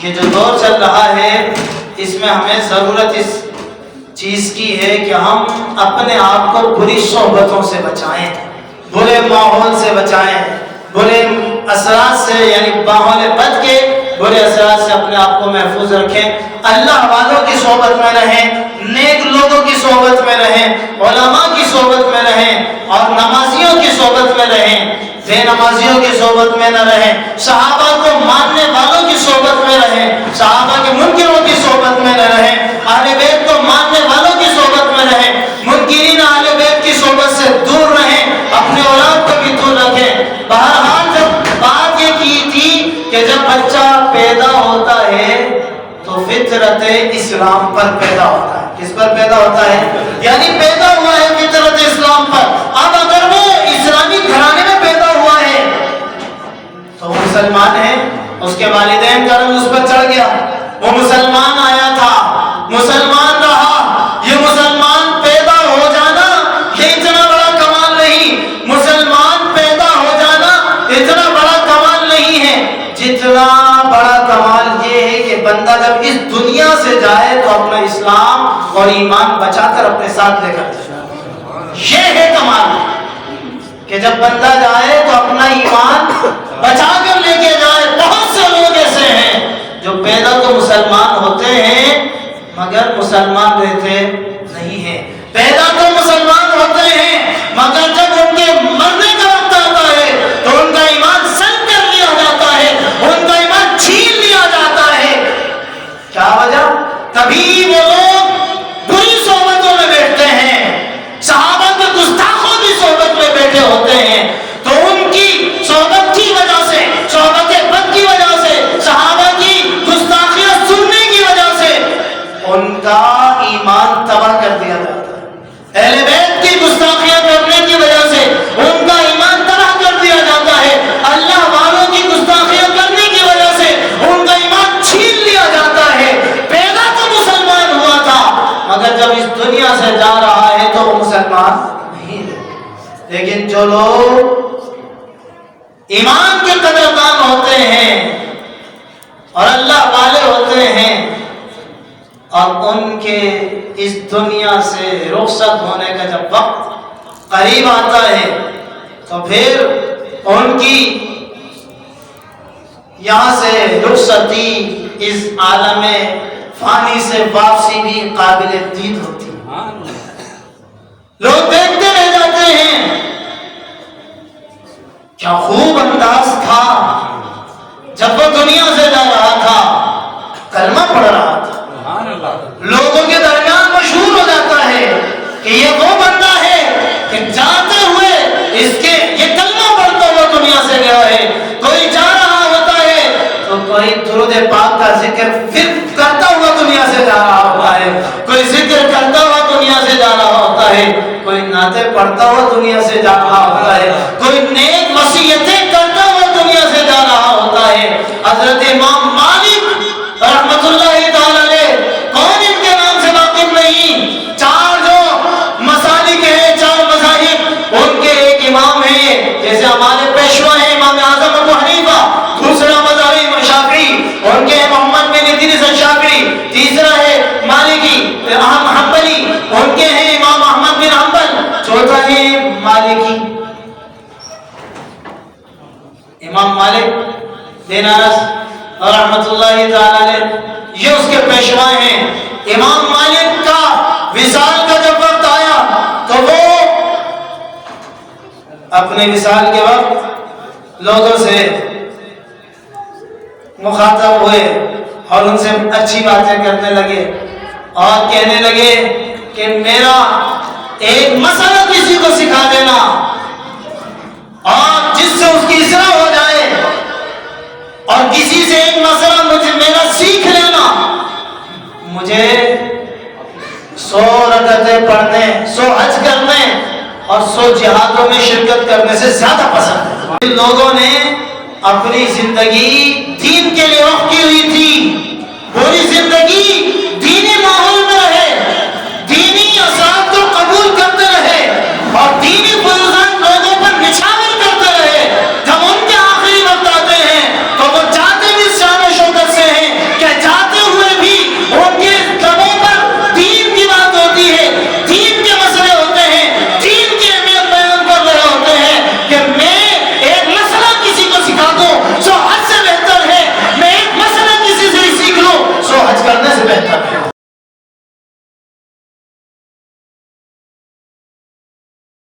یہ جو دور چل رہا ہے اس میں ہمیں ضرورت اس چیز کی ہے کہ ہم اپنے آپ کو بری صحبتوں سے بچائیں، برے ماحول سے بچائیں، برے اثرات سے، یعنی ماحول بد کے برے اثرات سے اپنے آپ کو محفوظ رکھیں، اللہ والوں کی صحبت میں رہیں، نیک لوگوں کی صحبت میں رہیں، علماء کی صحبت میں رہیں اور نمازیوں کی صحبت میں رہیں، بے نمازیوں کی صحبت میں نہ رہیں، صحابہ کو ماننے والوں کی صحبت میں رہیں، صحابہ کے منکروں کی صحبت میں نہ رہیں، اہل بیت کو ماننے والوں کی صحبت میں رہیں، منکرین اہل بیت کی صحبت سے دور رہیں، اپنے اولاد کو بھی دور رکھیں۔ بہرحال جب بات یہ کی تھی کہ جب بچہ پیدا ہوتا ہے تو فطرت اسلام پر پیدا ہوتا ہے۔ کس پر پیدا ہوتا ہے؟ یعنی پیدا ہوا ہے فطرت اسلام پر۔ اب اگر وہ اسلامی گھرانے میں پیدا ہوا ہے تو وہ مسلمان ہے، اس کے والدین کا رنگ اس پر چڑھ گیا، وہ مسلمان آیا تھا، مسلمان رہا۔ یہ مسلمان پیدا ہو جانا یہ اتنا بڑا کمال نہیں، مسلمان پیدا ہو جانا اتنا بڑا کمال نہیں ہے، جتنا بڑا کمال یہ ہے کہ بندہ جب اس دنیا سے جائے تو اپنا اسلام اور ایمان بچا کر اپنے ساتھ لے کر جائے۔ یہ ہے کمال کہ جب بندہ جائے تو اپنا ایمان بچا کر لے کے جائے۔ بہت سے لوگ ایسے ہیں جو پیدا تو مسلمان ہوتے ہیں مگر مسلمان رہتے نہیں ہیں، پیدا تو مسلمان ہوتے ہیں مگر جب ان کے مرنے کا وقت آتا ہے تو ان کا ایمان سلب کر لیا جاتا ہے، ان کا ایمان چھین لیا جاتا ہے۔ کیا وجہ؟ تبھی وہ لوگ بری صحبتوں میں بیٹھتے ہیں، صحابہ کے گستاخوں کی صحبت میں بیٹھے ہوتے ہیں، تو ان کی صحبت کی وجہ سے، صحبت بد کی وجہ سے، صحابہ کی گستاخیاں سننے کی وجہ سے ان کا ایمان تباہ کر دیا جاتا ہے۔ اہل بیت کی گستاخیاں کرنے کی وجہ سے ان کا ایمان تباہ کر دیا جاتا ہے، اللہ والوں کی گستاخیاں کرنے کی وجہ سے ان کا ایمان چھین لیا جاتا ہے۔ پیدا تو مسلمان ہوا تھا مگر جب اس دنیا سے جا رہا ہے تو وہ مسلمان نہیں ہے۔ لیکن جو لوگ ایمان کے قدردان ہوتے ہیں اور اللہ والے ہوتے ہیں اور ان کے اس دنیا سے رخصت ہونے کا جب وقت قریب آتا ہے تو پھر ان کی یہاں سے رخصتی اس عالم فانی سے واپسی بھی قابل دید ہوتی ہے۔ لوگ دیکھتے رہ جاتے ہیں کیا خوب انداز تھا جب وہ دنیا سے جا رہا تھا، کلمہ پڑھ رہا تھا، لوگوں کے درمیان مشہور ہو جاتا ہے کہ یہ وہ بندہ ہے کہ جاتے ہوئے اس کے یہ کلمہ پڑھتا ہوا دنیا سے گیا ہے۔ کوئی جا رہا ہوتا ہے تو کوئی درود پاک کا ذکر پھر کرتا ہوا دنیا سے جا رہا ہوتا ہے، کوئی ذکر کرتا ہوا دنیا سے جا رہا ہوتا ہے، کوئی نعتیں پڑھتا ہوا دنیا سے جا رہا ہوتا ہے، کوئی نیک وصیتیں کرتا ہوا دنیا سے جا رہا ہوتا ہے۔ حضرت امام مالک رحمت اللہ تعالی علیہ، کون ان کے نام سے واقف نہیں؟ چار جو مسالک ہیں، چار مذاہب، ان کے ایک امام ہیں، جیسے ہمارے پیشوا ہیں امام اعظم ابو حنیفہ، دوسرا مذہب شافعی، ان کے محمد بن ادریس الشافعی، تیسرا ہے مالکی حنبلی، ان کے ہیں امام احمد بن حنبل، چوتھا ہے مالکی امام مالک بن انس رحمت اللہ تعالی علیہ، یہ اس کے پیشوا ہیں۔ امام مالک کا وصال کا جب وقت آیا تو وہ اپنے وصال کے وقت لوگوں سے مخاطب ہوئے اور ان سے اچھی باتیں کرنے لگے اور کہنے لگے کہ میرا ایک مسئلہ کسی کو سکھا دینا اور جس سے اس کی اصلاح ہو جائے، اور کسی سے ایک مسئلہ مجھے میرا سیکھ لینا۔ مجھے 100 رکعتیں پڑھنے، 100 حج کرنے اور 100 جہادوں میں شرکت کرنے سے زیادہ پسند ہے۔ لوگوں نے اپنی زندگی دین کے لیے وقف کی ہوئی